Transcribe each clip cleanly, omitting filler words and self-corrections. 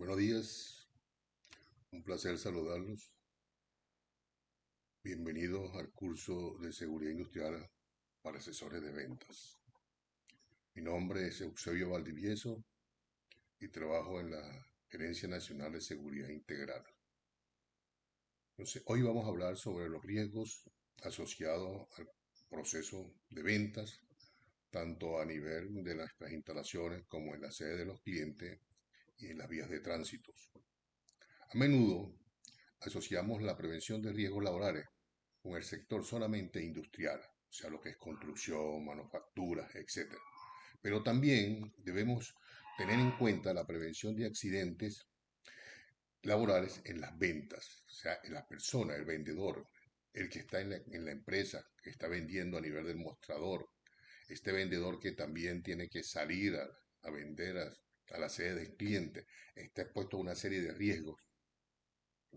Buenos días, un placer saludarlos. Bienvenidos al curso de Seguridad Industrial para asesores de ventas. Mi nombre es Eusebio Valdivieso y trabajo en la Gerencia Nacional de Seguridad Integral. Entonces, hoy vamos a hablar sobre los riesgos asociados al proceso de ventas, tanto a nivel de nuestras instalaciones como en la sede de los clientes y en las vías de tránsito. A menudo asociamos la prevención de riesgos laborales con el sector solamente industrial, o sea, lo que es construcción, manufacturas, etc. Pero también debemos tener en cuenta la prevención de accidentes laborales en las ventas, o sea, en la persona, el vendedor, el que está en la empresa, que está vendiendo a nivel del mostrador, este vendedor que también tiene que salir a vender a la sede del cliente, está expuesto a una serie de riesgos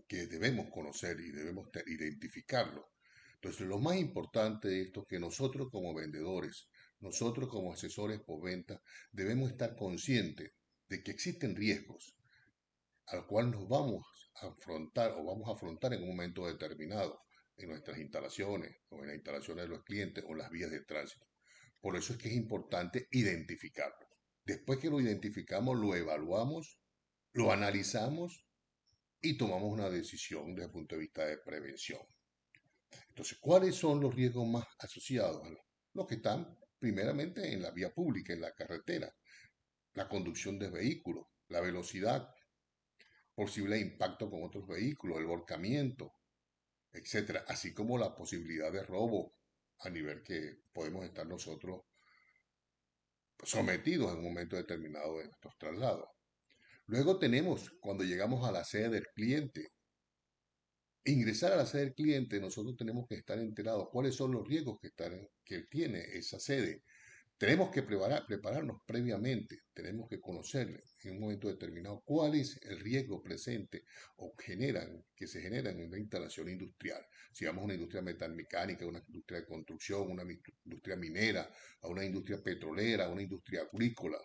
que debemos conocer y debemos identificarlo. Entonces, lo más importante de esto es que nosotros como vendedores, nosotros como asesores por venta, debemos estar conscientes de que existen riesgos al cual nos vamos a afrontar o vamos a afrontar en un momento determinado en nuestras instalaciones o en las instalaciones de los clientes o en las vías de tránsito. Por eso es que es importante identificarlo. Después que lo identificamos, lo evaluamos, lo analizamos y tomamos una decisión desde el punto de vista de prevención. Entonces, ¿cuáles son los riesgos más asociados? Los que están primeramente en la vía pública, en la carretera, la conducción de vehículos, la velocidad, posible impacto con otros vehículos, el volcamiento, etcétera, así como la posibilidad de robo a nivel que podemos estar nosotros sometidos en un momento determinado de nuestros traslados. Luego tenemos, cuando llegamos a la sede del cliente, ingresar a la sede del cliente, nosotros tenemos que estar enterados cuáles son los riesgos que tiene esa sede. Tenemos que prepararnos previamente, tenemos que conocer en un momento determinado cuál es el riesgo presente o que se genera en una instalación industrial. Si vamos a una industria metalmecánica, una industria de construcción, una industria minera, a una industria petrolera, a una industria agrícola,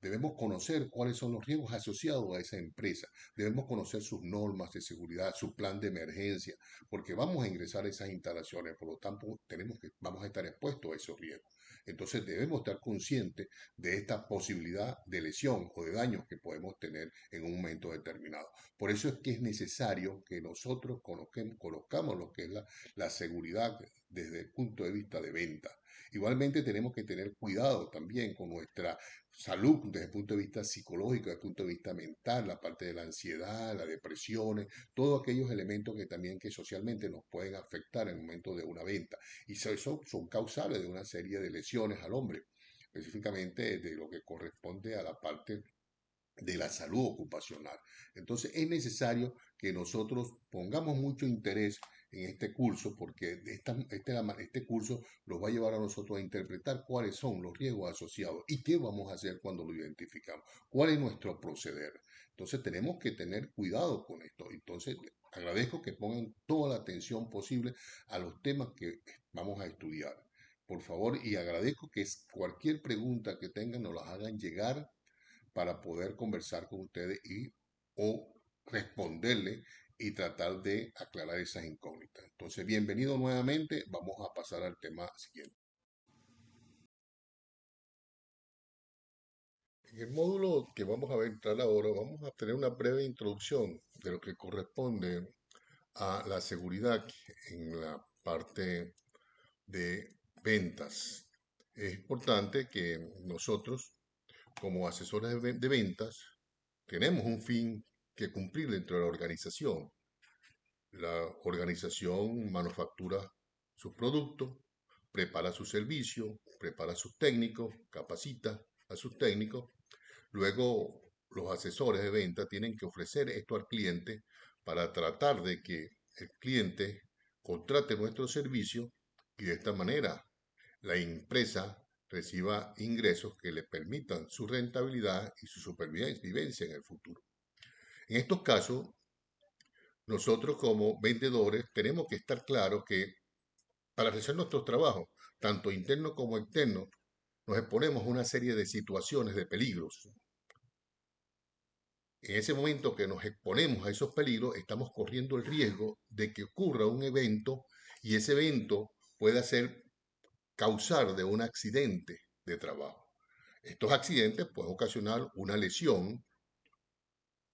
debemos conocer cuáles son los riesgos asociados a esa empresa. Debemos conocer sus normas de seguridad, su plan de emergencia, porque vamos a ingresar a esas instalaciones, por lo tanto vamos a estar expuestos a esos riesgos. Entonces debemos estar conscientes de esta posibilidad de lesión o de daños que podemos tener en un momento determinado. Por eso es que es necesario que nosotros conozcamos lo que es la seguridad desde el punto de vista de venta. Igualmente tenemos que tener cuidado también con nuestra salud desde el punto de vista psicológico, desde el punto de vista mental, la parte de la ansiedad, las depresiones, todos aquellos elementos que también que socialmente nos pueden afectar en el momento de una venta. Y eso son causales de una serie de lesiones al hombre, específicamente de lo que corresponde a la parte de la salud ocupacional. Entonces es necesario que nosotros pongamos mucho interés en este curso porque este curso nos va a llevar a nosotros a interpretar cuáles son los riesgos asociados y qué vamos a hacer cuando lo identificamos, cuál es nuestro proceder. Entonces tenemos que tener cuidado con esto. Entonces agradezco que pongan toda la atención posible a los temas que vamos a estudiar. Por favor, y agradezco que cualquier pregunta que tengan nos las hagan llegar para poder conversar con ustedes o responderle y tratar de aclarar esas incógnitas. Entonces, bienvenido nuevamente. Vamos a pasar al tema siguiente. En el módulo que vamos a entrar ahora, vamos a tener una breve introducción de lo que corresponde a la seguridad en la parte de ventas. Es importante que nosotros, como asesores de ventas, tenemos un fin que cumplir dentro de la organización. La organización manufactura sus productos, prepara su servicio, prepara a sus técnicos, capacita a sus técnicos. Luego, los asesores de venta tienen que ofrecer esto al cliente para tratar de que el cliente contrate nuestro servicio y de esta manera la empresa reciba ingresos que le permitan su rentabilidad y su supervivencia en el futuro. En estos casos, nosotros como vendedores tenemos que estar claros que para realizar nuestros trabajos, tanto internos como externos, nos exponemos a una serie de situaciones de peligros. En ese momento que nos exponemos a esos peligros, estamos corriendo el riesgo de que ocurra un evento y ese evento pueda ser causar de un accidente de trabajo. Estos accidentes pueden ocasionar una lesión,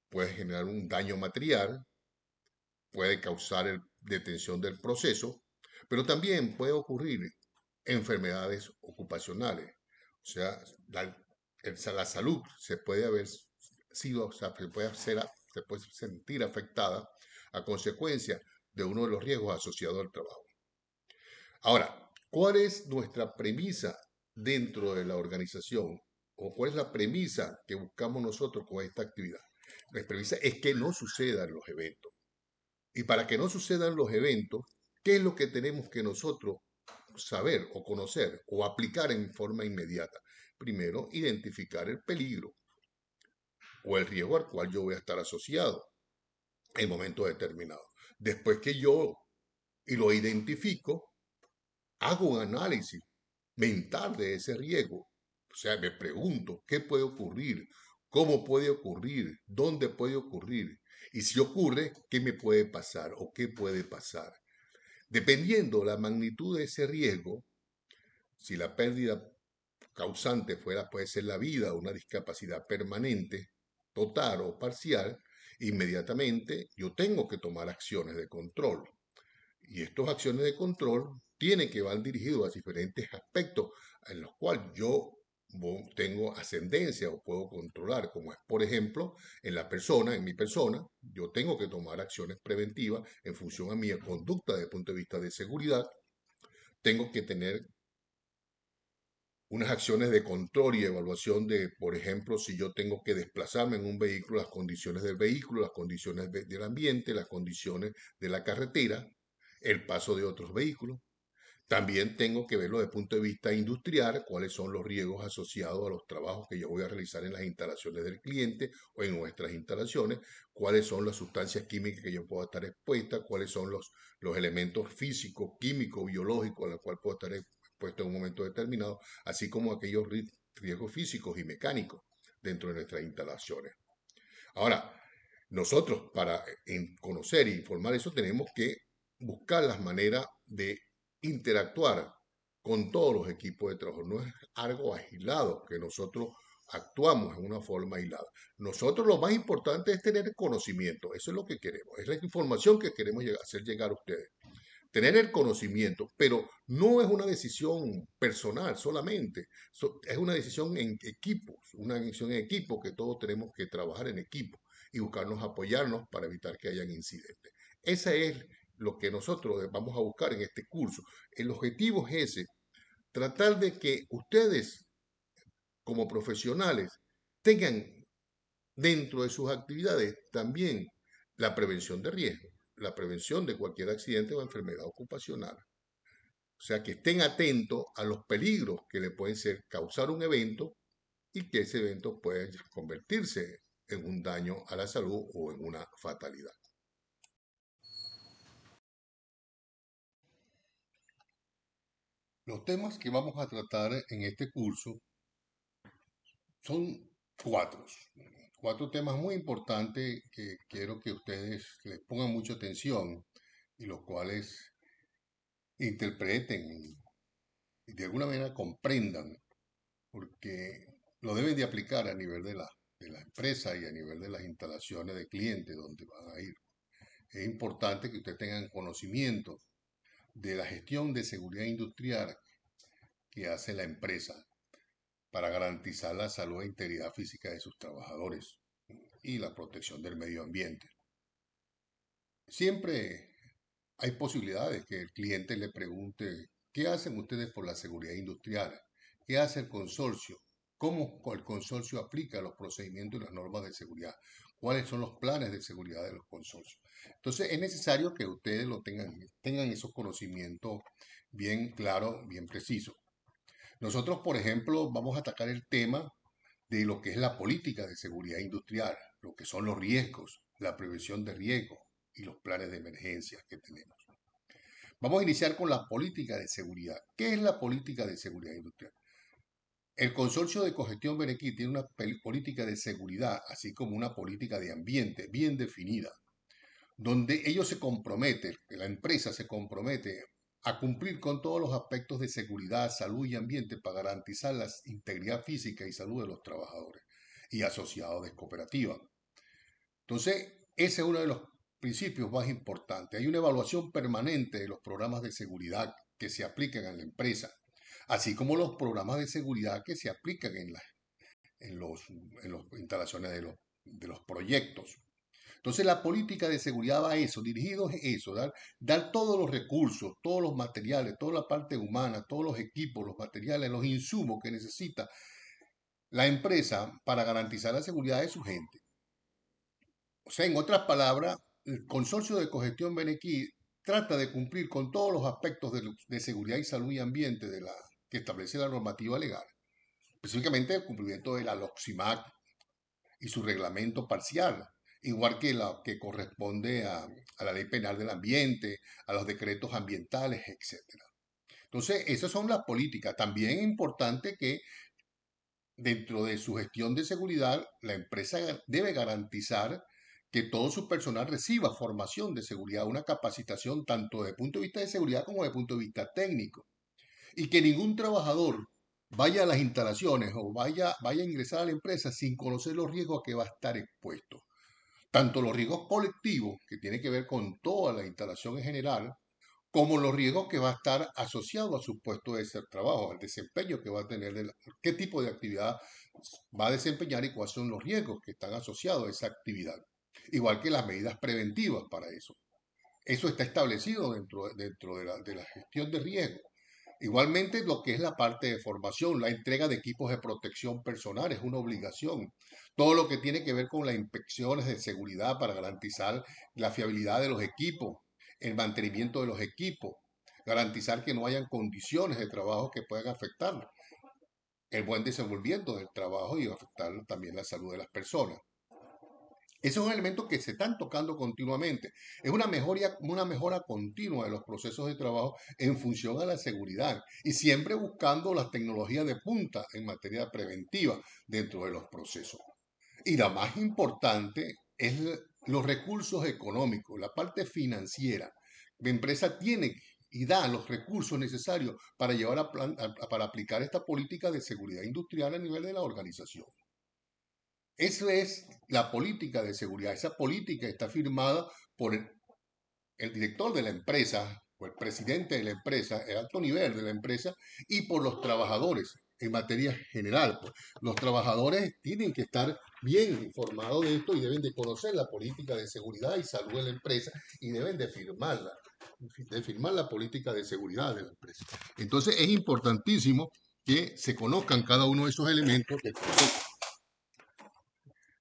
puede generar un daño material, puede causar detención del proceso, pero también puede ocurrir enfermedades ocupacionales. O sea, la salud se puede haber sido, o sea, se puede sentir afectada a consecuencia de uno de los riesgos asociados al trabajo. Ahora, ¿cuál es nuestra premisa dentro de la organización? ¿O cuál es la premisa que buscamos nosotros con esta actividad? La premisa es que no sucedan los eventos. Y para que no sucedan los eventos, ¿qué es lo que tenemos que nosotros saber o conocer o aplicar en forma inmediata? Primero, identificar el peligro o el riesgo al cual yo voy a estar asociado en momentos determinados. Después que yo y lo identifico, hago un análisis mental de ese riesgo. O sea, me pregunto, ¿qué puede ocurrir? ¿Cómo puede ocurrir? ¿Dónde puede ocurrir? Y si ocurre, ¿qué me puede pasar o qué puede pasar? Dependiendo la magnitud de ese riesgo, si la pérdida causante puede ser la vida o una discapacidad permanente, total o parcial, inmediatamente yo tengo que tomar acciones de control. Y estas acciones de control tienen que van dirigidos a diferentes aspectos en los cuales yo tengo ascendencia o puedo controlar, como es, por ejemplo, en mi persona, yo tengo que tomar acciones preventivas en función a mi conducta desde el punto de vista de seguridad, tengo que tener unas acciones de control y evaluación de, por ejemplo, si yo tengo que desplazarme en un vehículo, las condiciones del vehículo, las condiciones del ambiente, las condiciones de la carretera, el paso de otros vehículos. También tengo que verlo desde el punto de vista industrial, cuáles son los riesgos asociados a los trabajos que yo voy a realizar en las instalaciones del cliente o en nuestras instalaciones, cuáles son las sustancias químicas que yo puedo estar expuesta, cuáles son los elementos físicos, químicos, biológicos a los cuales puedo estar expuesto en un momento determinado, así como aquellos riesgos físicos y mecánicos dentro de nuestras instalaciones. Ahora, nosotros para conocer e informar eso tenemos que buscar las maneras de interactuar con todos los equipos de trabajo. No es algo aislado que nosotros actuamos en una forma aislada. Nosotros lo más importante es tener conocimiento. Eso es lo que queremos. Es la información que queremos hacer llegar a ustedes. Tener el conocimiento, pero no es una decisión personal solamente. Es una decisión en equipos, una decisión en equipo que todos tenemos que trabajar en equipo y buscarnos apoyarnos para evitar que hayan incidentes. Ese es lo que nosotros vamos a buscar en este curso. El objetivo es ese, tratar de que ustedes como profesionales tengan dentro de sus actividades también la prevención de riesgo, la prevención de cualquier accidente o enfermedad ocupacional. O sea, que estén atentos a los peligros que le pueden ser causar un evento y que ese evento puede convertirse en un daño a la salud o en una fatalidad. Los temas que vamos a tratar en este curso son cuatro. Cuatro temas muy importantes que quiero que ustedes les pongan mucha atención y los cuales interpreten y de alguna manera comprendan, porque lo deben de aplicar a nivel de la empresa y a nivel de las instalaciones de clientes donde van a ir. Es importante que ustedes tengan conocimiento de la gestión de seguridad industrial que hace la empresa para garantizar la salud e integridad física de sus trabajadores y la protección del medio ambiente. Siempre hay posibilidades que el cliente le pregunte, ¿qué hacen ustedes por la seguridad industrial? ¿Qué hace el consorcio? ¿Cómo el consorcio aplica los procedimientos y las normas de seguridad? ¿Cuáles son los planes de seguridad de los consorcios? Entonces es necesario que ustedes tengan esos conocimientos bien claros, bien precisos. Nosotros, por ejemplo, vamos a atacar el tema de lo que es la política de seguridad industrial, lo que son los riesgos, la prevención de riesgos y los planes de emergencia que tenemos. Vamos a iniciar con la política de seguridad. ¿Qué es la política de seguridad industrial? El consorcio de cogestión Benequí tiene una política de seguridad, así como una política de ambiente bien definida, donde ellos se comprometen, que la empresa se compromete a cumplir con todos los aspectos de seguridad, salud y ambiente para garantizar la integridad física y salud de los trabajadores y asociados de cooperativa. Entonces, ese es uno de los principios más importantes. Hay una evaluación permanente de los programas de seguridad que se aplican en la empresa, así como los programas de seguridad que se aplican en los, en las instalaciones de los proyectos. Entonces la política de seguridad va a eso, dirigido a eso, dar todos los recursos, todos los materiales, toda la parte humana, todos los equipos, los materiales, los insumos que necesita la empresa para garantizar la seguridad de su gente. O sea, en otras palabras, el consorcio de cogestión Benequí trata de cumplir con todos los aspectos de seguridad y salud y ambiente que establece la normativa legal, específicamente el cumplimiento de la LOXIMAC y su reglamento parcial, igual que la que corresponde a la ley penal del ambiente, a los decretos ambientales, etcétera. Entonces, esas son las políticas. También es importante que dentro de su gestión de seguridad, la empresa debe garantizar que todo su personal reciba formación de seguridad, una capacitación tanto desde el punto de vista de seguridad como desde el punto de vista técnico. Y que ningún trabajador vaya a las instalaciones o vaya a ingresar a la empresa sin conocer los riesgos a que va a estar expuesto. Tanto los riesgos colectivos, que tiene que ver con toda la instalación en general, como los riesgos que va a estar asociado a su puesto de ese trabajo, al desempeño que va a tener, qué tipo de actividad va a desempeñar y cuáles son los riesgos que están asociados a esa actividad. Igual que las medidas preventivas para eso. Eso está establecido dentro de la gestión de riesgo. Igualmente, lo que es la parte de formación, la entrega de equipos de protección personal es una obligación. Todo lo que tiene que ver con las inspecciones de seguridad para garantizar la fiabilidad de los equipos, el mantenimiento de los equipos, garantizar que no hayan condiciones de trabajo que puedan afectar el buen desenvolvimiento del trabajo y afectar también la salud de las personas. Esos son elementos que se están tocando continuamente. Es una mejora continua de los procesos de trabajo en función a la seguridad y siempre buscando las tecnologías de punta en materia preventiva dentro de los procesos. Y la más importante es los recursos económicos, la parte financiera. La empresa tiene y da los recursos necesarios para para aplicar esta política de seguridad industrial a nivel de la organización. Eso es la política de seguridad. Esa política está firmada por el director de la empresa, o el presidente de la empresa, el alto nivel de la empresa, y por los trabajadores en materia general. Pues. Los trabajadores tienen que estar bien informados de esto y deben de conocer la política de seguridad y salud de la empresa y deben de firmar la política de seguridad de la empresa. Entonces es importantísimo que se conozcan cada uno de esos elementos del proceso.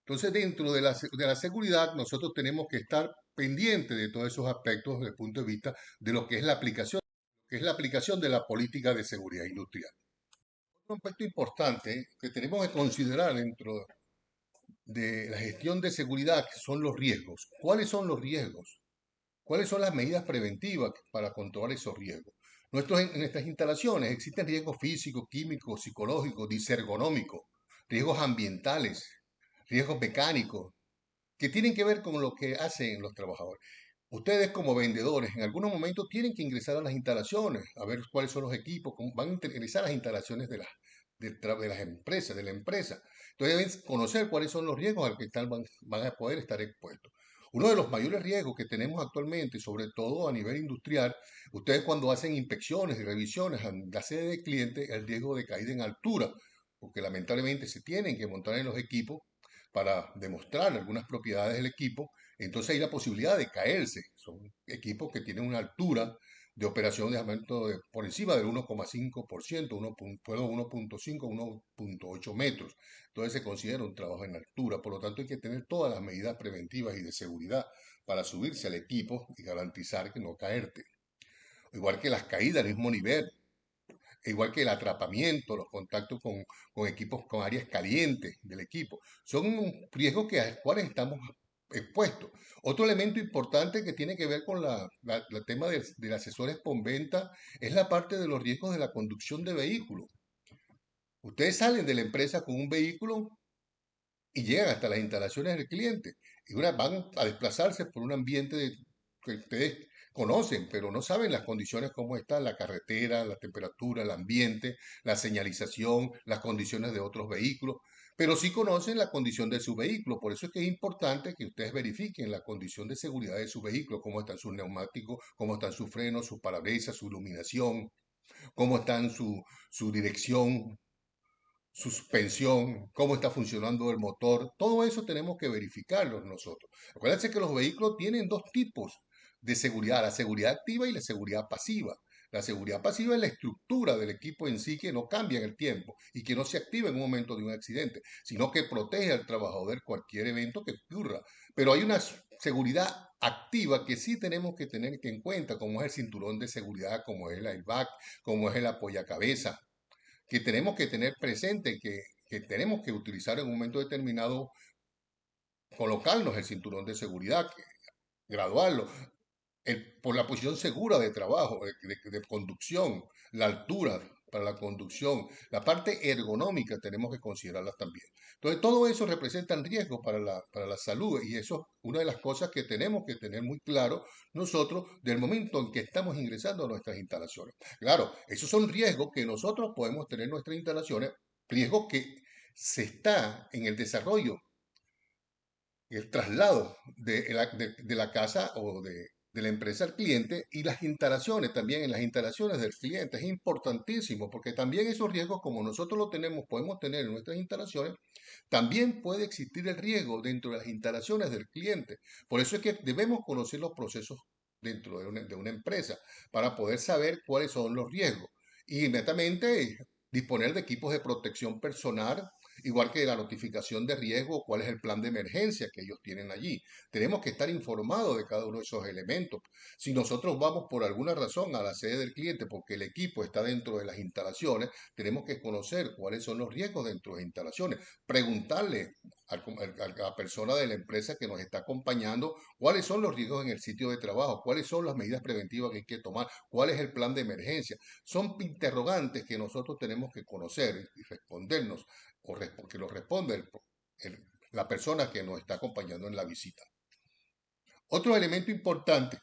Entonces, dentro de de la seguridad, nosotros tenemos que estar pendientes de todos esos aspectos desde el punto de vista de lo que es la aplicación de la política de seguridad industrial. Un aspecto importante que tenemos que considerar dentro de la gestión de seguridad son los riesgos. ¿Cuáles son los riesgos? ¿Cuáles son las medidas preventivas para controlar esos riesgos? En nuestras instalaciones existen riesgos físicos, químicos, psicológicos, disergonómicos, riesgos ambientales, riesgos mecánicos, que tienen que ver con lo que hacen los trabajadores. Ustedes como vendedores en algunos momentos tienen que ingresar a las instalaciones, a ver cuáles son los equipos, van a ingresar a las instalaciones de las empresas, de la empresa. Entonces deben conocer cuáles son los riesgos al que van a poder estar expuestos. Uno de los mayores riesgos que tenemos actualmente, sobre todo a nivel industrial, ustedes cuando hacen inspecciones y revisiones en la sede del cliente, el riesgo de caída en altura, porque lamentablemente se tienen que montar en los equipos para demostrar algunas propiedades del equipo, entonces hay la posibilidad de caerse. Son equipos que tienen una altura de operación de aumento por encima del 1,5%, 1.5, 1.8 metros. Entonces se considera un trabajo en altura. Por lo tanto, hay que tener todas las medidas preventivas y de seguridad para subirse al equipo y garantizar que no caerte. Igual que las caídas al mismo nivel, igual que el atrapamiento, los contactos con equipos, con áreas calientes del equipo. Son un riesgo a los cuales estamos expuestos. Otro elemento importante que tiene que ver con el tema del asesor postventa es la parte de los riesgos de la conducción de vehículos. Ustedes salen de la empresa con un vehículo y llegan hasta las instalaciones del cliente. Y van a desplazarse por un ambiente que ustedes conocen, pero no saben las condiciones, cómo está la carretera, la temperatura, el ambiente, la señalización, las condiciones de otros vehículos, pero sí conocen la condición de su vehículo. Por eso es que es importante que ustedes verifiquen la condición de seguridad de su vehículo, cómo están sus neumáticos, cómo están sus frenos, sus parabrisas, su iluminación, cómo están su dirección, suspensión, cómo está funcionando el motor, todo eso tenemos que verificarlo nosotros. Acuérdense que los vehículos tienen dos tipos de seguridad, la seguridad activa y la seguridad pasiva. La seguridad pasiva es la estructura del equipo en sí que no cambia en el tiempo y que no se activa en un momento de un accidente, sino que protege al trabajador de cualquier evento que ocurra. Pero hay una seguridad activa que sí tenemos que tener en cuenta, como es el cinturón de seguridad, como es el airbag, como es el apoyacabezas, que tenemos que tener presente, que tenemos que utilizar en un momento determinado, colocarnos el cinturón de seguridad, graduarlo, por la posición segura de trabajo, de conducción, la altura para la conducción, la parte ergonómica tenemos que considerarla también. Entonces, todo eso representa riesgo para la salud y eso es una de las cosas que tenemos que tener muy claro nosotros del momento en que estamos ingresando a nuestras instalaciones. Claro, esos son riesgos que nosotros podemos tener en nuestras instalaciones, riesgos que se está en el desarrollo, el traslado de la casa o de la empresa al cliente y las instalaciones también en las instalaciones del cliente. Es importantísimo porque también esos riesgos, como nosotros lo tenemos, podemos tener en nuestras instalaciones, también puede existir el riesgo dentro de las instalaciones del cliente. Por eso es que debemos conocer los procesos dentro de una empresa para poder saber cuáles son los riesgos. Y inmediatamente disponer de equipos de protección personal, igual que la notificación de riesgo, cuál es el plan de emergencia que ellos tienen allí. Tenemos que estar informados de cada uno de esos elementos. Si nosotros vamos por alguna razón a la sede del cliente porque el equipo está dentro de las instalaciones, tenemos que conocer cuáles son los riesgos dentro de las instalaciones, preguntarle a la persona de la empresa que nos está acompañando cuáles son los riesgos en el sitio de trabajo, cuáles son las medidas preventivas que hay que tomar, cuál es el plan de emergencia. Son interrogantes que nosotros tenemos que conocer y respondernos que lo responde la persona que nos está acompañando en la visita. Otro elemento importante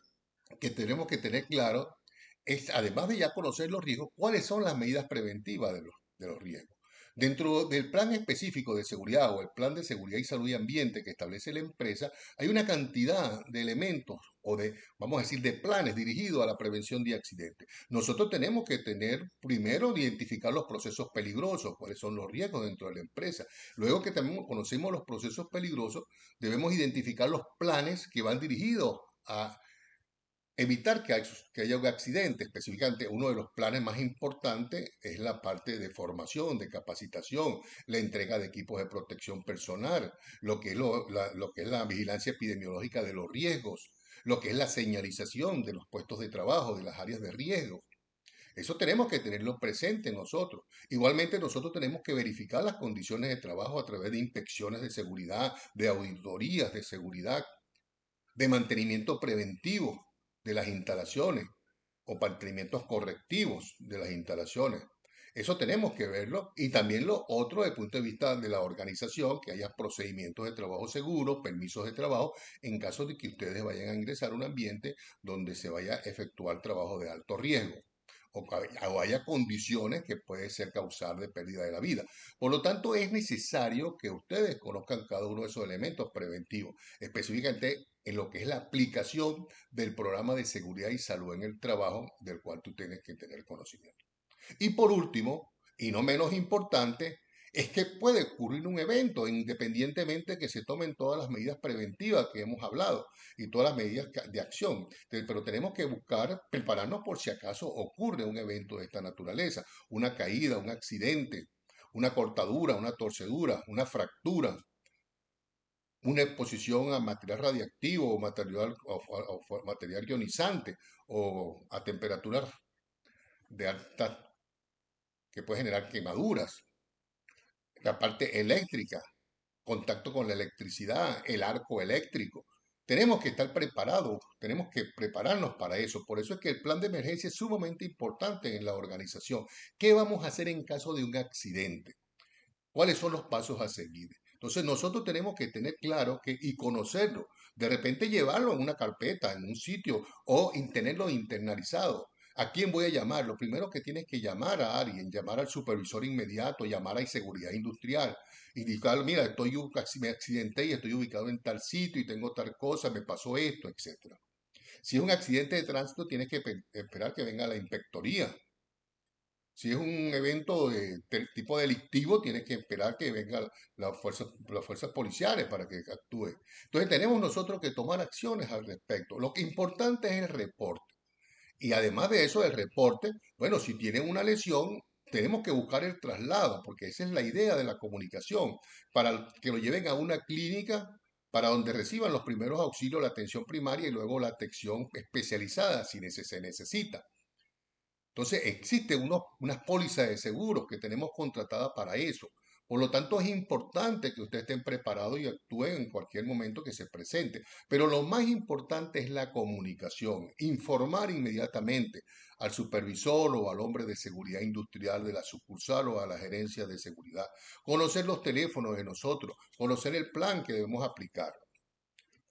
que tenemos que tener claro es, además de ya conocer los riesgos, cuáles son las medidas preventivas de los riesgos. Dentro del plan específico de seguridad o el plan de seguridad y salud y ambiente que establece la empresa, hay una cantidad de elementos o de, vamos a decir, de planes dirigidos a la prevención de accidentes. Nosotros tenemos que tener, primero, identificar los procesos peligrosos, cuáles son los riesgos dentro de la empresa. Luego que también conocemos los procesos peligrosos, debemos identificar los planes que van dirigidos a evitar que haya un accidente. Específicamente, uno de los planes más importantes es la parte de formación, de capacitación, la entrega de equipos de protección personal, lo que es la vigilancia epidemiológica de los riesgos, lo que es la señalización de los puestos de trabajo, de las áreas de riesgo. Eso tenemos que tenerlo presente nosotros. Igualmente nosotros tenemos que verificar las condiciones de trabajo a través de inspecciones de seguridad, de auditorías de seguridad, de mantenimiento preventivo de las instalaciones o mantenimientos correctivos de las instalaciones. Eso tenemos que verlo y también lo otro desde el punto de vista de la organización, que haya procedimientos de trabajo seguros, permisos de trabajo, en caso de que ustedes vayan a ingresar a un ambiente donde se vaya a efectuar trabajo de alto riesgo o haya condiciones que puede ser causar de pérdida de la vida. Por lo tanto, es necesario que ustedes conozcan cada uno de esos elementos preventivos, específicamente en lo que es la aplicación del programa de seguridad y salud en el trabajo del cual tú tienes que tener conocimiento. Y por último, y no menos importante, es que puede ocurrir un evento independientemente que se tomen todas las medidas preventivas que hemos hablado y todas las medidas de acción. Pero tenemos que buscar prepararnos por si acaso ocurre un evento de esta naturaleza, una caída, un accidente, una cortadura, una torcedura, una fractura, una exposición a material radiactivo o material ionizante o a temperaturas de alta que puede generar quemaduras, la parte eléctrica, contacto con la electricidad, el arco eléctrico. Tenemos que estar preparados, tenemos que prepararnos para eso. Por eso es que el plan de emergencia es sumamente importante en la organización. ¿Qué vamos a hacer en caso de un accidente? ¿Cuáles son los pasos a seguir? Entonces nosotros tenemos que tener claro que y conocerlo. De repente llevarlo en una carpeta, en un sitio o tenerlo internalizado. ¿A quién voy a llamar? Lo primero que tienes que llamar a alguien, llamar al supervisor inmediato, llamar a seguridad industrial, indicar, mira, me accidenté y estoy ubicado en tal sitio y tengo tal cosa, me pasó esto, etcétera. Si es un accidente de tránsito, tienes que esperar que venga la inspectoría. Si es un evento de tipo delictivo, tienes que esperar que vengan las fuerzas policiales para que actúen. Entonces tenemos nosotros que tomar acciones al respecto. Lo que importante es el reporte. Y además de eso, el reporte, bueno, si tienen una lesión, tenemos que buscar el traslado, porque esa es la idea de la comunicación, para que lo lleven a una clínica para donde reciban los primeros auxilios, la atención primaria y luego la atención especializada si se necesita. Entonces, existen unas pólizas de seguros que tenemos contratadas para eso. Por lo tanto, es importante que ustedes estén preparados y actúen en cualquier momento que se presente. Pero lo más importante es la comunicación, informar inmediatamente al supervisor o al hombre de seguridad industrial de la sucursal o a la gerencia de seguridad, conocer los teléfonos de nosotros, conocer el plan que debemos aplicar.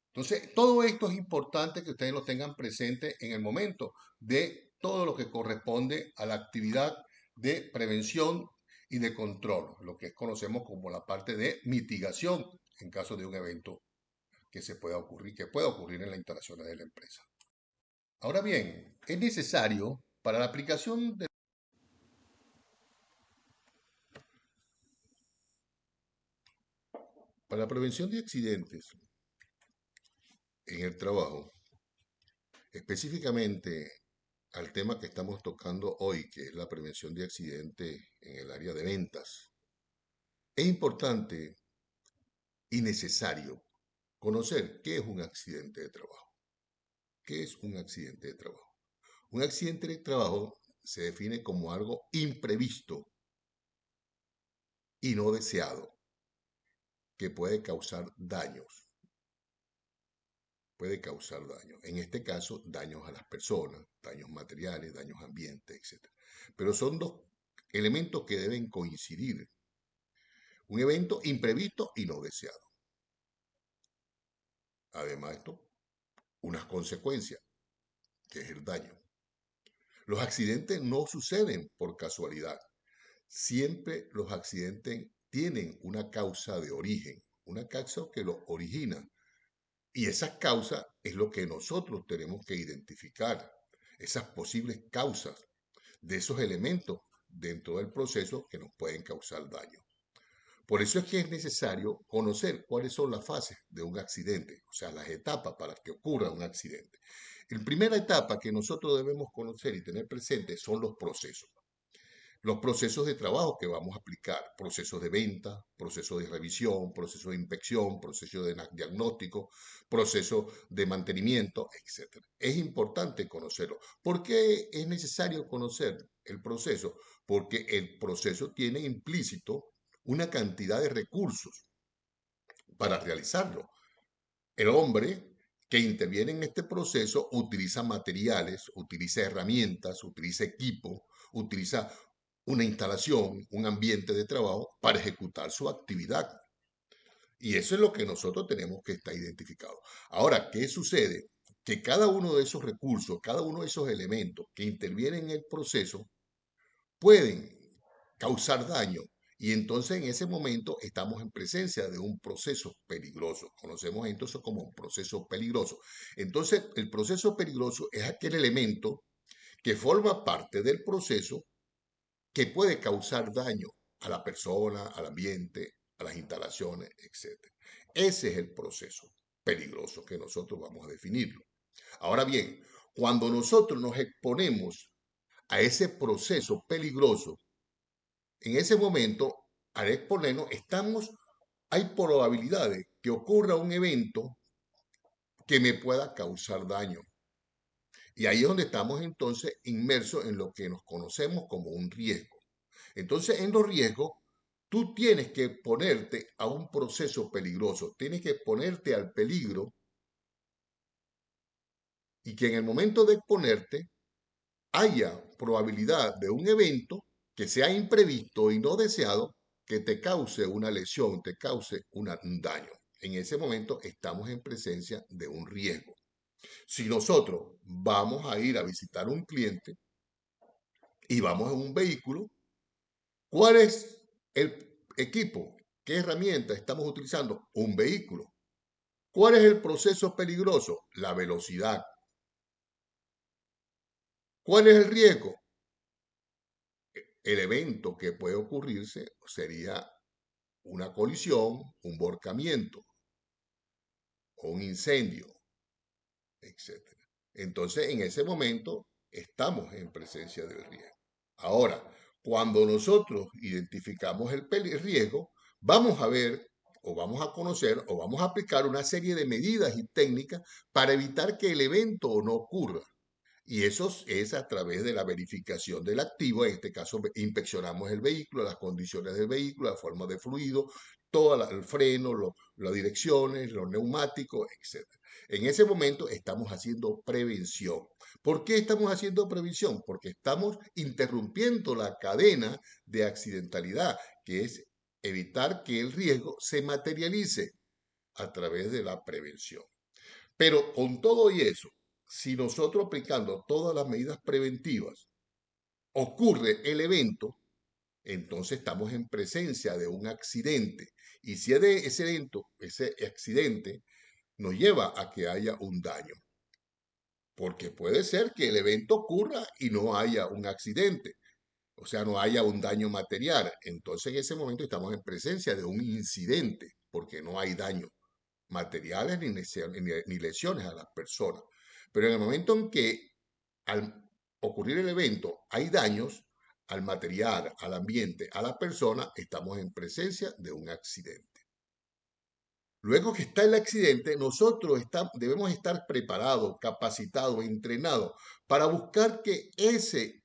Entonces, todo esto es importante que ustedes lo tengan presente en el momento de todo lo que corresponde a la actividad de prevención y de control, lo que conocemos como la parte de mitigación en caso de un evento que pueda ocurrir en las instalaciones de la empresa. Ahora bien, es necesario para la aplicación para la prevención de accidentes en el trabajo, específicamente al tema que estamos tocando hoy, que es la prevención de accidentes en el área de ventas. Es importante y necesario conocer qué es un accidente de trabajo. ¿Qué es un accidente de trabajo? Un accidente de trabajo se define como algo imprevisto y no deseado que puede causar daños. Puede causar daños. En este caso, daños a las personas, daños materiales, daños ambientes, etc. Pero son dos elementos que deben coincidir. Un evento imprevisto y no deseado. Además, esto, unas consecuencias, que es el daño. Los accidentes no suceden por casualidad. Siempre los accidentes tienen una causa de origen, una causa que los origina. Y esa causa es lo que nosotros tenemos que identificar, esas posibles causas de esos elementos dentro del proceso que nos pueden causar daño. Por eso es que es necesario conocer cuáles son las fases de un accidente, o sea, las etapas para que ocurra un accidente. La primera etapa que nosotros debemos conocer y tener presente son los procesos. Los procesos de trabajo que vamos a aplicar, procesos de venta, procesos de revisión, procesos de inspección, procesos de diagnóstico, procesos de mantenimiento, etc. Es importante conocerlo. ¿Por qué es necesario conocer el proceso? Porque el proceso tiene implícito una cantidad de recursos para realizarlo. El hombre que interviene en este proceso utiliza materiales, utiliza herramientas, utiliza equipo, utiliza una instalación, un ambiente de trabajo para ejecutar su actividad. Y eso es lo que nosotros tenemos que estar identificado. Ahora, ¿qué sucede? Que cada uno de esos recursos, cada uno de esos elementos que intervienen en el proceso pueden causar daño. Y entonces en ese momento estamos en presencia de un proceso peligroso. Conocemos entonces como un proceso peligroso. Entonces el proceso peligroso es aquel elemento que forma parte del proceso que puede causar daño a la persona, al ambiente, a las instalaciones, etc. Ese es el proceso peligroso que nosotros vamos a definirlo. Ahora bien, cuando nosotros nos exponemos a ese proceso peligroso, en ese momento, al exponernos, hay probabilidades que ocurra un evento que me pueda causar daño. Y ahí es donde estamos entonces inmersos en lo que nos conocemos como un riesgo. Entonces, en los riesgos, tú tienes que ponerte a un proceso peligroso, tienes que ponerte al peligro y que en el momento de exponerte haya probabilidad de un evento que sea imprevisto y no deseado que te cause una lesión, te cause un daño. En ese momento estamos en presencia de un riesgo. Si nosotros vamos a ir a visitar un cliente y vamos en un vehículo, ¿cuál es el equipo? ¿Qué herramienta estamos utilizando? Un vehículo. ¿Cuál es el proceso peligroso? La velocidad. ¿Cuál es el riesgo? El evento que puede ocurrirse sería una colisión, un volcamiento o un incendio, etcétera. Entonces, en ese momento estamos en presencia del riesgo. Ahora, cuando nosotros identificamos el riesgo, vamos a ver o vamos a conocer o vamos a aplicar una serie de medidas y técnicas para evitar que el evento no ocurra. Y eso es a través de la verificación del activo. En este caso, inspeccionamos el vehículo, las condiciones del vehículo, la forma de fluido, todo el freno, las direcciones, los neumáticos, etc. En ese momento estamos haciendo prevención. ¿Por qué estamos haciendo prevención? Porque estamos interrumpiendo la cadena de accidentalidad, que es evitar que el riesgo se materialice a través de la prevención. Pero con todo y eso, si nosotros aplicando todas las medidas preventivas ocurre el evento, entonces estamos en presencia de un accidente. Y si ese evento, ese accidente, nos lleva a que haya un daño. Porque puede ser que el evento ocurra y no haya un accidente, o sea, no haya un daño material. Entonces en ese momento estamos en presencia de un incidente, porque no hay daño materiales ni lesiones a las personas. Pero en el momento en que al ocurrir el evento hay daños al material, al ambiente, a la persona, estamos en presencia de un accidente. Luego que está el accidente, nosotros debemos estar preparados, capacitados, entrenados para buscar que ese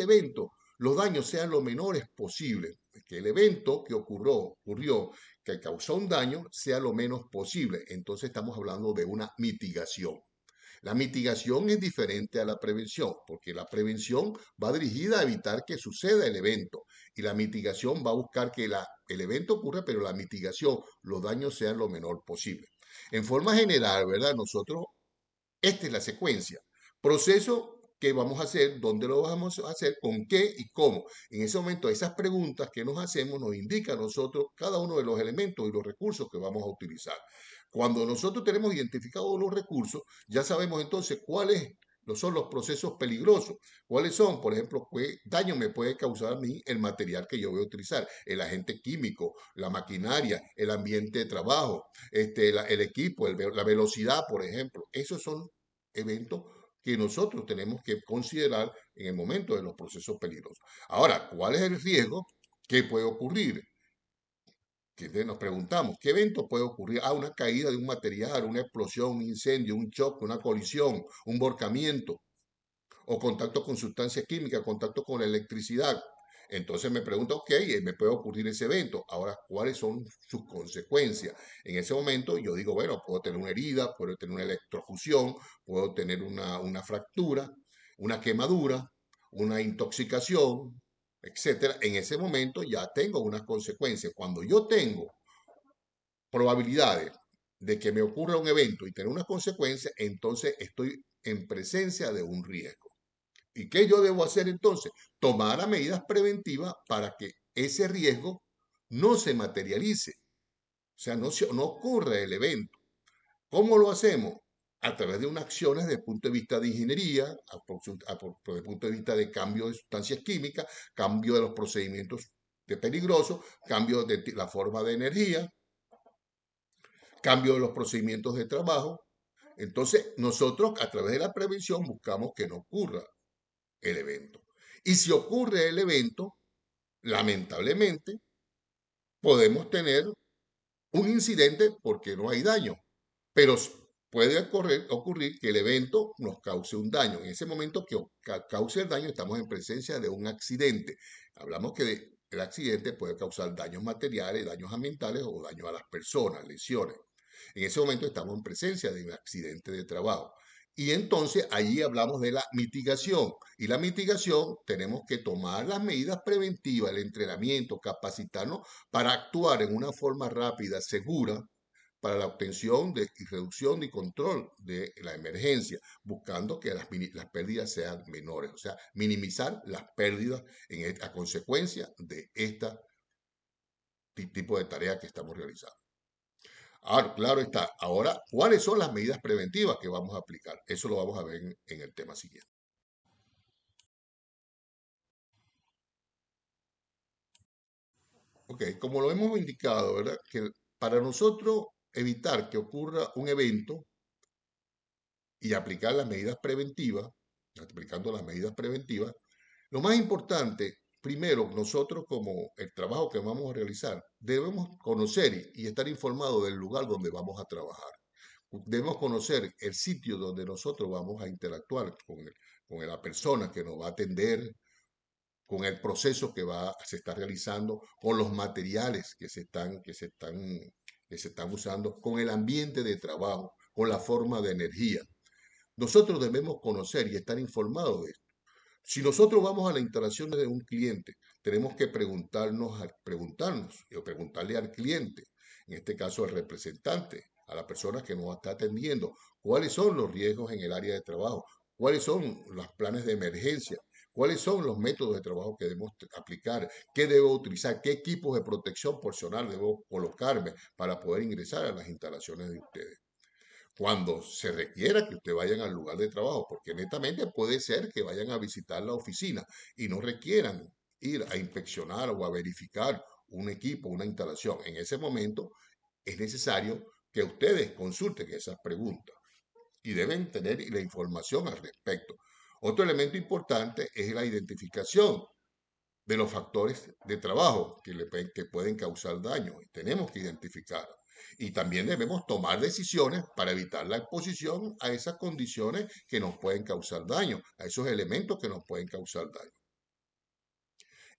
evento, los daños sean lo menores posible, que el evento que ocurrió, que causó un daño, sea lo menos posible. Entonces estamos hablando de una mitigación. La mitigación es diferente a la prevención, porque la prevención va dirigida a evitar que suceda el evento y la mitigación va a buscar que el evento ocurra, pero la mitigación, los daños sean lo menor posible. En forma general, ¿verdad? Nosotros, esta es la secuencia. Proceso que vamos a hacer, dónde lo vamos a hacer, con qué y cómo. En ese momento, esas preguntas que nos hacemos nos indican a nosotros cada uno de los elementos y los recursos que vamos a utilizar. Cuando nosotros tenemos identificados los recursos, ya sabemos entonces cuáles son los procesos peligrosos. ¿Cuáles son? Por ejemplo, qué daño me puede causar a mí el material que yo voy a utilizar, el agente químico, la maquinaria, el ambiente de trabajo, el equipo, la velocidad, por ejemplo. Esos son eventos que nosotros tenemos que considerar en el momento de los procesos peligrosos. Ahora, ¿cuál es el riesgo que puede ocurrir? Que nos preguntamos, ¿qué evento puede ocurrir? Ah, una caída de un material, una explosión, un incendio, un choque, una colisión, un volcamiento, o contacto con sustancias químicas, contacto con la electricidad. Entonces me pregunto, ok, me puede ocurrir ese evento. Ahora, ¿cuáles son sus consecuencias? En ese momento yo digo, bueno, puedo tener una herida, puedo tener una electrofusión, puedo tener una fractura, una quemadura, una intoxicación, etcétera. En ese momento ya tengo unas consecuencias. Cuando yo tengo probabilidades de que me ocurra un evento y tener unas consecuencias, entonces estoy en presencia de un riesgo. ¿Y qué yo debo hacer entonces? Tomar las medidas preventivas para que ese riesgo no se materialice, o sea, no ocurra el evento. ¿Cómo lo hacemos? A través de unas acciones desde el punto de vista de ingeniería, desde el punto de vista de cambio de sustancias químicas, cambio de los procedimientos de peligrosos, cambio de la forma de energía, cambio de los procedimientos de trabajo. Entonces, nosotros a través de la prevención buscamos que no ocurra el evento. Y si ocurre el evento, lamentablemente, podemos tener un incidente porque no hay daño, pero puede ocurrir que el evento nos cause un daño. En ese momento que cause el daño, estamos en presencia de un accidente. Hablamos que el accidente puede causar daños materiales, daños ambientales o daños a las personas, lesiones. En ese momento estamos en presencia de un accidente de trabajo. Y entonces allí hablamos de la mitigación. Y la mitigación tenemos que tomar las medidas preventivas, el entrenamiento, capacitarnos para actuar en una forma rápida, segura, para la obtención y reducción y control de la emergencia, buscando que las pérdidas sean menores, o sea, minimizar las pérdidas a consecuencia de este tipo de tarea que estamos realizando. Ahora, claro está. Ahora, ¿cuáles son las medidas preventivas que vamos a aplicar? Eso lo vamos a ver en el tema siguiente. Ok, como lo hemos indicado, ¿verdad? Que para nosotros evitar que ocurra un evento y aplicar las medidas preventivas, aplicando las medidas preventivas, lo más importante, primero, nosotros como el trabajo que vamos a realizar, debemos conocer y estar informados del lugar donde vamos a trabajar. Debemos conocer el sitio donde nosotros vamos a interactuar con la persona que nos va a atender, con el proceso se está realizando, con los materiales que se están usando, con el ambiente de trabajo, con la forma de energía. Nosotros debemos conocer y estar informados de esto. Si nosotros vamos a la instalación de un cliente, tenemos que preguntarnos o preguntarle al cliente, en este caso al representante, a la persona que nos está atendiendo, cuáles son los riesgos en el área de trabajo, cuáles son los planes de emergencia, cuáles son los métodos de trabajo que debemos aplicar, qué debo utilizar, qué equipos de protección personal debo colocarme para poder ingresar a las instalaciones de ustedes cuando se requiera que usted vayan al lugar de trabajo, porque netamente puede ser que vayan a visitar la oficina y no requieran ir a inspeccionar o a verificar un equipo, una instalación. En ese momento es necesario que ustedes consulten esas preguntas y deben tener la información al respecto. Otro elemento importante es la identificación de los factores de trabajo que pueden causar daño. Tenemos que identificar. Y también debemos tomar decisiones para evitar la exposición a esas condiciones que nos pueden causar daño, a esos elementos que nos pueden causar daño.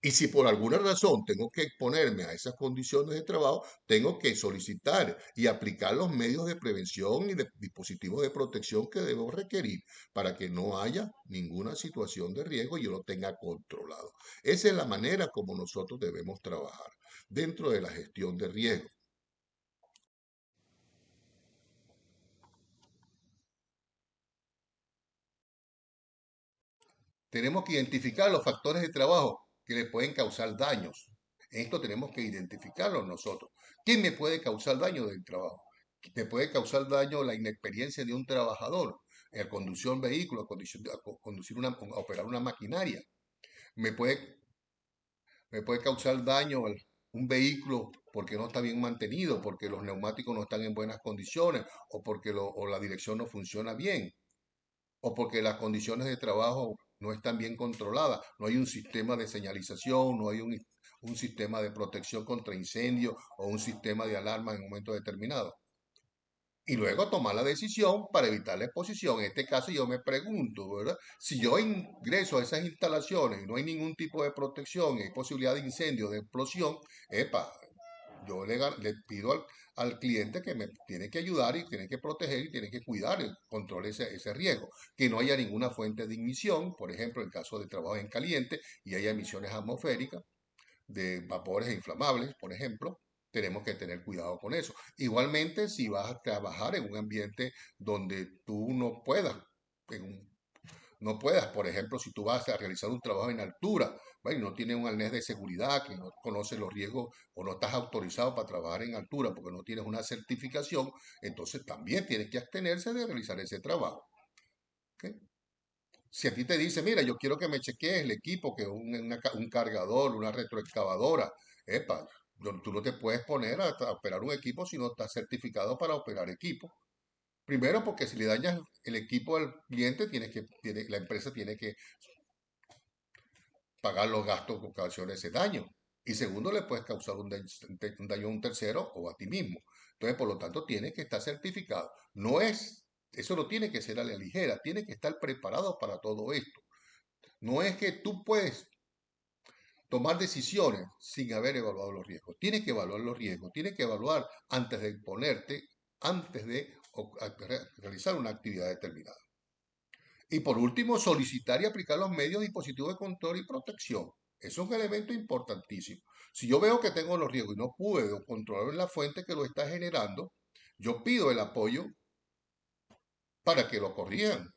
Y si por alguna razón tengo que exponerme a esas condiciones de trabajo, tengo que solicitar y aplicar los medios de prevención y de dispositivos de protección que debo requerir para que no haya ninguna situación de riesgo y yo lo tenga controlado. Esa es la manera como nosotros debemos trabajar dentro de la gestión de riesgo. Tenemos que identificar los factores de trabajo que le pueden causar daños. Esto tenemos que identificarlo nosotros. ¿Quién me puede causar daño del trabajo? ¿Te puede causar daño la inexperiencia de un trabajador en conducir un vehículo, a operar una maquinaria? ¿Me puede, me puede causar daño un vehículo porque no está bien mantenido, porque los neumáticos no están en buenas condiciones o porque o la dirección no funciona bien? O porque las condiciones de trabajo no están bien controladas, no hay un sistema de señalización, no hay un sistema de protección contra incendio o un sistema de alarma en un momento determinado. Y luego tomar la decisión para evitar la exposición. En este caso yo me pregunto, ¿verdad? Si yo ingreso a esas instalaciones y no hay ningún tipo de protección y hay posibilidad de incendio, de explosión, epa, yo le pido al cliente que me tiene que ayudar y tiene que proteger y tiene que cuidar, controlar ese riesgo. Que no haya ninguna fuente de ignición, por ejemplo, en caso de trabajo en caliente y haya emisiones atmosféricas de vapores inflamables, por ejemplo, tenemos que tener cuidado con eso. Igualmente, si vas a trabajar en un ambiente donde tú no puedas, por ejemplo, si tú vas a realizar un trabajo en altura, bueno, y no tienes un arnés de seguridad, que no conoces los riesgos o no estás autorizado para trabajar en altura porque no tienes una certificación, entonces también tienes que abstenerse de realizar ese trabajo. ¿Ok? Si a ti te dice, mira, yo quiero que me chequees el equipo, que un cargador, una retroexcavadora, epa, tú no te puedes poner a operar un equipo si no estás certificado para operar equipo. Primero, porque si le dañas el equipo al cliente, la empresa tiene que pagar los gastos que ocasiona ese daño. Y segundo, le puedes causar un daño a un tercero o a ti mismo. Entonces, por lo tanto, tiene que estar certificado. Eso no tiene que ser a la ligera, tiene que estar preparado para todo esto. No es que tú puedes tomar decisiones sin haber evaluado los riesgos. Tienes que evaluar los riesgos, tienes que evaluar antes de ponerte, antes de realizar una actividad determinada. Y por último, solicitar y aplicar los medios, dispositivos de control y protección. Eso es un elemento importantísimo. Si yo veo que tengo los riesgos y no puedo controlar la fuente que lo está generando, yo pido el apoyo para que lo corrijan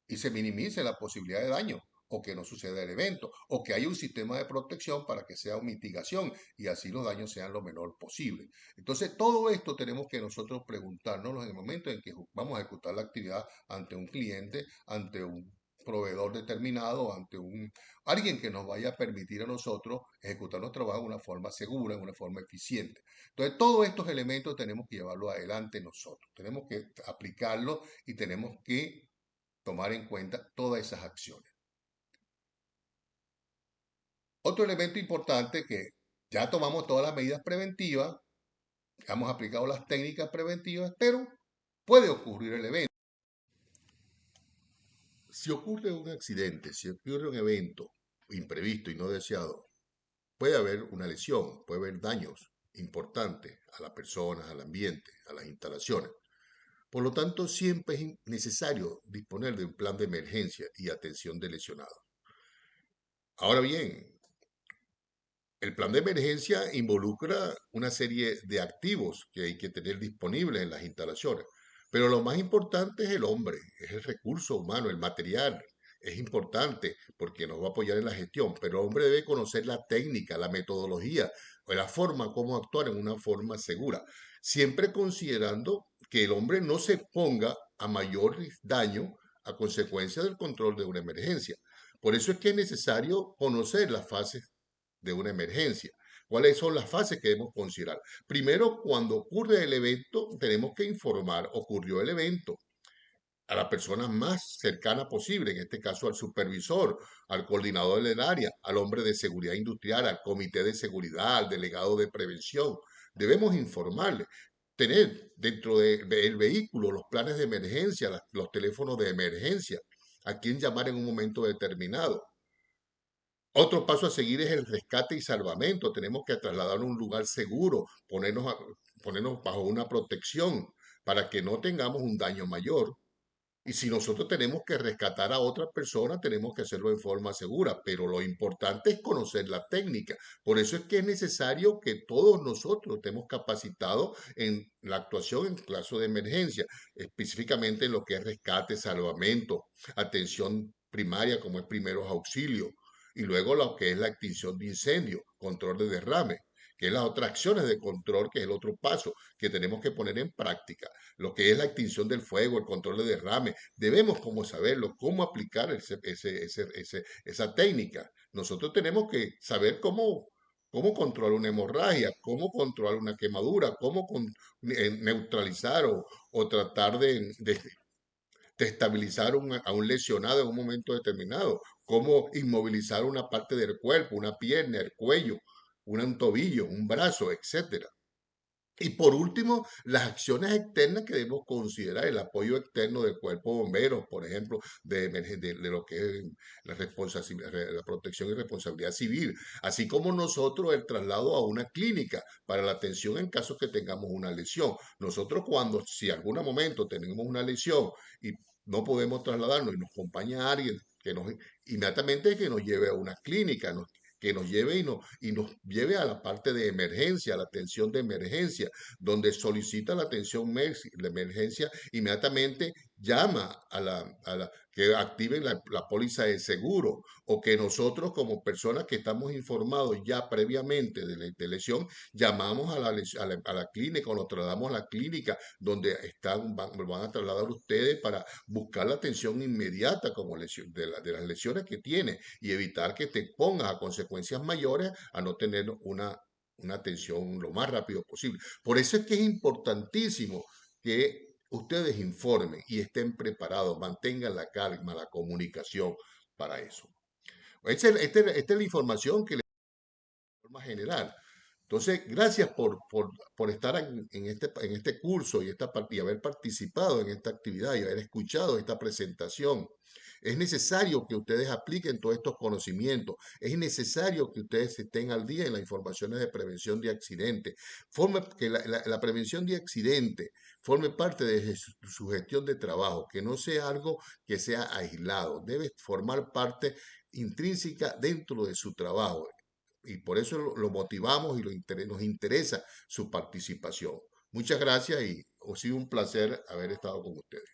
y se minimice la posibilidad de daño o que no suceda el evento o que haya un sistema de protección para que sea una mitigación y así los daños sean lo menor posible. Entonces, todo esto tenemos que nosotros preguntarnos en el momento en que vamos a ejecutar la actividad ante un cliente, ante un proveedor determinado, ante alguien que nos vaya a permitir a nosotros ejecutar nuestro trabajo de una forma segura, de una forma eficiente. Entonces, todos estos elementos tenemos que llevarlos adelante nosotros, tenemos que aplicarlos y tenemos que tomar en cuenta todas esas acciones. Otro elemento importante que ya tomamos todas las medidas preventivas, hemos aplicado las técnicas preventivas, pero puede ocurrir el evento. Si ocurre un accidente, si ocurre un evento imprevisto y no deseado, puede haber una lesión, puede haber daños importantes a las personas, al ambiente, a las instalaciones. Por lo tanto, siempre es necesario disponer de un plan de emergencia y atención de lesionados. Ahora bien, el plan de emergencia involucra una serie de activos que hay que tener disponibles en las instalaciones, pero lo más importante es el hombre, es el recurso humano, el material. Es importante porque nos va a apoyar en la gestión, pero el hombre debe conocer la técnica, la metodología o la forma como actuar en una forma segura, siempre considerando que el hombre no se ponga a mayor daño a consecuencia del control de una emergencia. Por eso es que es necesario conocer las fases de una emergencia. ¿Cuáles son las fases que debemos considerar? Primero, cuando ocurre el evento, tenemos que informar, ocurrió el evento, a la persona más cercana posible, en este caso al supervisor, al coordinador del área, al hombre de seguridad industrial, al comité de seguridad, al delegado de prevención. Debemos informarle, tener dentro del vehículo los planes de emergencia, los teléfonos de emergencia, a quién llamar en un momento determinado. Otro paso a seguir es el rescate y salvamento. Tenemos que trasladarnos a un lugar seguro, ponernos bajo una protección para que no tengamos un daño mayor. Y si nosotros tenemos que rescatar a otra persona, tenemos que hacerlo en forma segura. Pero lo importante es conocer la técnica. Por eso es que es necesario que todos nosotros estemos capacitados en la actuación en caso de emergencia, específicamente en lo que es rescate, salvamento, atención primaria como es primeros auxilios y luego lo que es la extinción de incendio, control de derrame, que es las otras acciones de control, que es el otro paso que tenemos que poner en práctica. Lo que es la extinción del fuego, el control de derrame, debemos como saberlo, cómo aplicar esa técnica. Nosotros tenemos que saber cómo controlar una hemorragia, cómo controlar una quemadura, neutralizar o tratar de estabilizar a un lesionado en un momento determinado, cómo inmovilizar una parte del cuerpo, una pierna, el cuello, un tobillo, un brazo, etcétera. Y por último, las acciones externas que debemos considerar, el apoyo externo del cuerpo de bomberos, por ejemplo, de lo que es la protección y responsabilidad civil, así como nosotros el traslado a una clínica para la atención en caso que tengamos una lesión. Nosotros si algún momento tenemos una lesión y no podemos trasladarnos y nos acompaña alguien que nos inmediatamente que nos lleve a una clínica, que nos lleve y nos lleve a la parte de emergencia, a la atención de emergencia, donde solicita la atención de emergencia, inmediatamente llama que activen la póliza de seguro o que nosotros como personas que estamos informados ya previamente de lesión, llamamos a la clínica o nos trasladamos a la clínica donde van a trasladar ustedes para buscar la atención inmediata como de las lesiones que tiene y evitar que te pongas a consecuencias mayores a no tener una atención lo más rápido posible. Por eso es que es importantísimo que ustedes informen y estén preparados, mantengan la calma, la comunicación para eso. Esta es la información que les doy de forma general. Entonces, gracias por estar en este curso y haber participado en esta actividad y haber escuchado esta presentación. Es necesario que ustedes apliquen todos estos conocimientos. Es necesario que ustedes estén al día en las informaciones de prevención de accidentes. Que la prevención de accidentes forme parte de su gestión de trabajo, que no sea algo que sea aislado, debe formar parte intrínseca dentro de su trabajo. Y por eso lo motivamos y nos interesa su participación. Muchas gracias y ha sido un placer haber estado con ustedes.